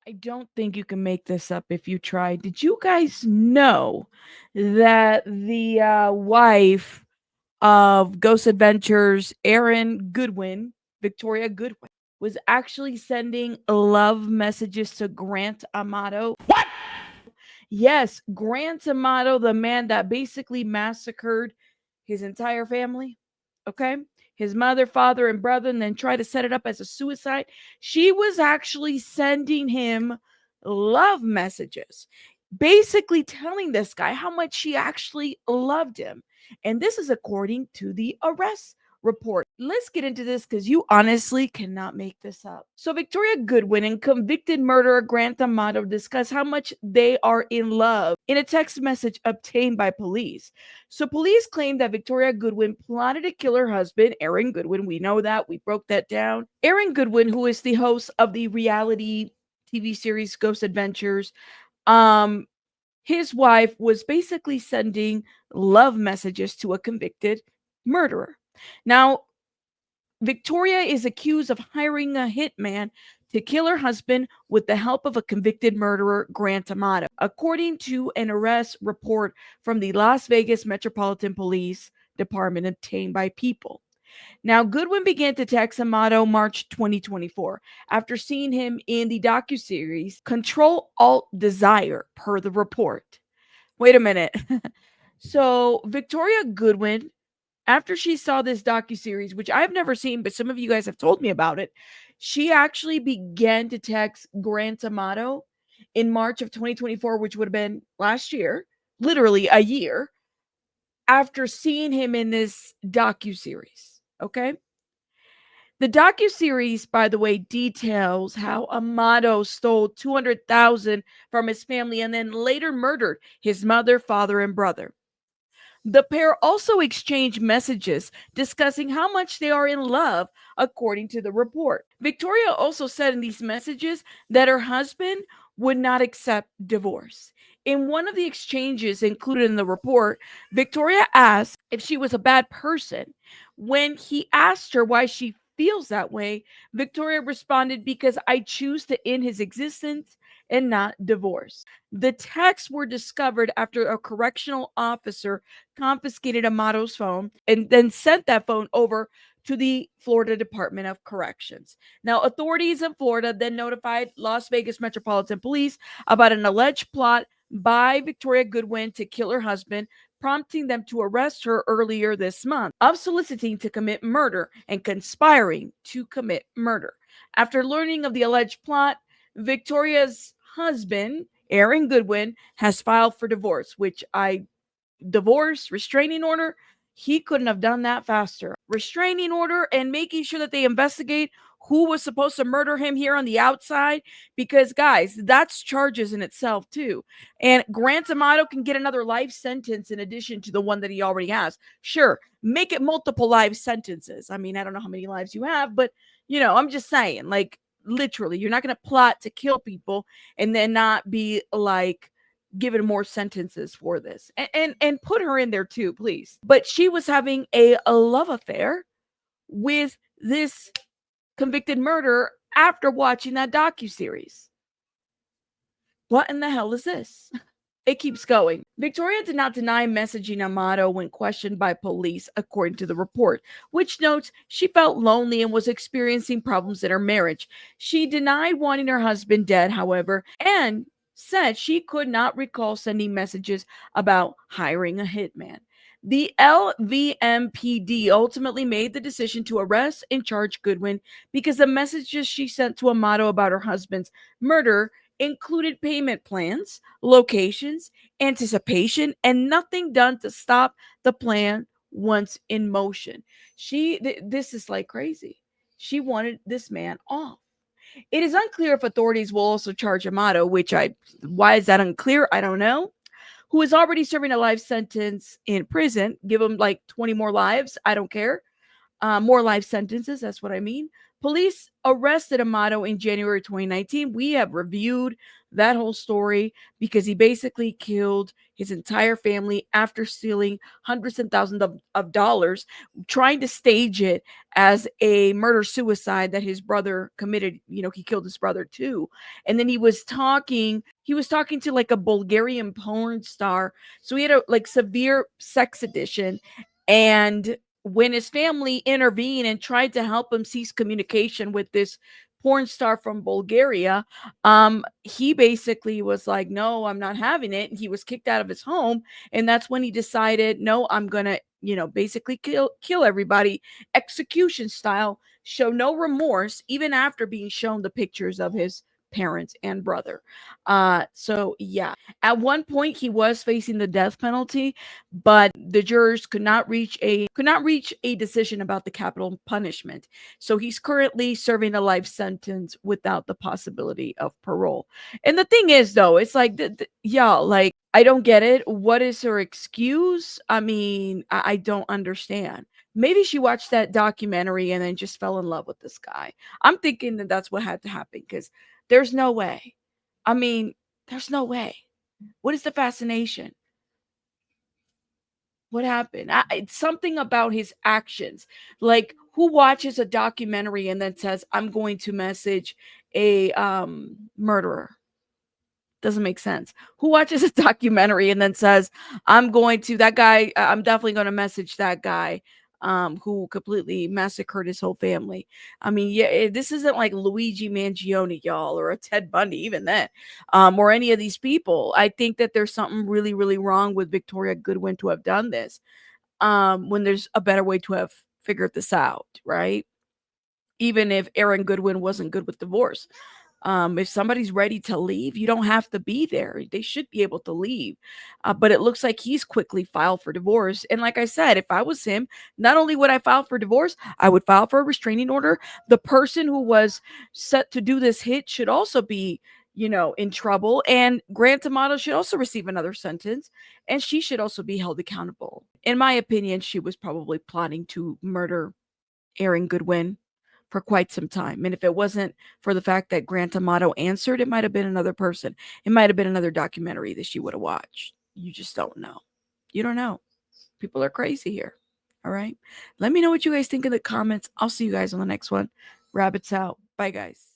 I don't think you can make this up if you try. Did you guys know that the wife of Ghost Adventures, Erin Goodwin, Victoria Goodwin, was actually sending love messages to Grant Amato? Yes, Grant Amato, the man that basically massacred his entire family. Okay. His mother, father, and brother, and then tried to set it up as a suicide. She was actually sending him love messages, basically telling this guy how much she actually loved him. And this is according to the arrest report. Let's get into this because you honestly cannot make this up. So, Victoria Goodwin and convicted murderer Grant Amato discuss how much they are in love in a text message obtained by police. So, police claim that Victoria Goodwin plotted to kill her husband, Aaron Goodwin. We know that. We broke that down. Aaron Goodwin, who is the host of the reality TV series Ghost Adventures, um, his wife was basically sending love messages to a convicted murderer. Now, Victoria is accused of hiring a hitman to kill her husband with the help of a convicted murderer, Grant Amato, according to an arrest report from the Las Vegas Metropolitan Police Department obtained by People. Now, Goodwin began to text Amato March 2024 after seeing him in the docuseries Control Alt Desire, per the report. Wait a minute. So, Victoria Goodwin, after she saw this docuseries, which I've never seen, but some of you guys have told me about it, she actually began to text Grant Amato in March of 2024, which would have been last year, literally a year, after seeing him in this docuseries. Okay. The docuseries, by the way, details how Amato stole 200,000 from his family and then later murdered his mother, father, and brother. The pair also exchange messages discussing how much they are in love, according to the report. Victoria also said in these messages that her husband would not accept divorce. In one of the exchanges included in the report, Victoria asked if she was a bad person. When he asked her why she feels that way, Victoria responded, "Because I choose to end his existence and not divorce." The texts were discovered after a correctional officer confiscated Amato's phone and then sent that phone over to the Florida Department of Corrections. Now, authorities in Florida then notified Las Vegas Metropolitan Police about an alleged plot by Victoria Goodwin to kill her husband, prompting them to arrest her earlier this month of soliciting to commit murder and conspiring to commit murder. After learning of the alleged plot, Victoria's husband, Aaron Goodwin, has filed for divorce, which I divorce, restraining order, he couldn't have done that faster. Restraining order and making sure that they investigate who was supposed to murder him here on the outside, because guys, that's charges in itself too. And Grant Amato can get another life sentence in addition to the one that he already has. Sure, make it multiple life sentences. I mean, I don't know how many lives you have, but I'm just saying, like, literally, you're not going to plot to kill people and then not be like given more sentences for this, and put her in there too, please. But she was having a love affair with this convicted murderer after watching that docu-series. What in the hell is this? It keeps going. Victoria did not deny messaging Amato when questioned by police, according to the report, which notes she felt lonely and was experiencing problems in her marriage. She denied wanting her husband dead, however, and said she could not recall sending messages about hiring a hitman. The LVMPD ultimately made the decision to arrest and charge Goodwin because the messages she sent to Amato about her husband's murder included payment plans, locations, anticipation, and nothing done to stop the plan once in motion. This is like crazy. She wanted this man off. It is unclear if authorities will also charge Amato, why is that unclear? I don't know. Who is already serving a life sentence in prison. Give him like 20 more lives. I don't care. More life sentences. That's what I mean. Police arrested Amato in January 2019. We have reviewed that whole story because he basically killed his entire family after stealing hundreds and thousands of dollars, trying to stage it as a murder suicide that his brother committed. He killed his brother too. And then he was talking to like a Bulgarian porn star. So he had a like severe sex addiction. And when his family intervened and tried to help him cease communication with this porn star from Bulgaria, he basically was like, "No, I'm not having it." And he was kicked out of his home, and that's when he decided, "No, I'm gonna, basically kill everybody, execution style, show no remorse, even after being shown the pictures of his parents and brother." So yeah, at one point he was facing the death penalty, but the jurors could not reach a decision about the capital punishment. So he's currently serving a life sentence without the possibility of parole. And the thing is, though, it's like, yeah, like I don't get it. What is her excuse? I mean, I don't understand. Maybe she watched that documentary and then just fell in love with this guy. I'm thinking that that's what had to happen because there's no way. I mean, there's no way. What is the fascination? What happened? It's something about his actions. Like, who watches a documentary and then says, "I'm going to message a murderer"? Doesn't make sense. Who watches a documentary and then says, I'm definitely going to message that guy who completely massacred his whole family. I mean, yeah, this isn't like Luigi Mangione, y'all, or a Ted Bundy, even then, or any of these people. I think that there's something really, really wrong with Victoria Goodwin to have done this, when there's a better way to have figured this out, right? Even if Aaron Goodwin wasn't good with divorce. If somebody's ready to leave, you don't have to be there. They should be able to leave. But it looks like he's quickly filed for divorce. And like I said, if I was him, not only would I file for divorce, I would file for a restraining order. The person who was set to do this hit should also be, in trouble. And Grant Amato should also receive another sentence. And she should also be held accountable. In my opinion, she was probably plotting to murder Aaron Goodwin for quite some time. And if it wasn't for the fact that Grant Amato answered, it might have been another person. It might have been another documentary that she would have watched. You just don't know. You don't know. People are crazy here. All right. Let me know what you guys think in the comments. I'll see you guys on the next one. Rabbits out. Bye, guys.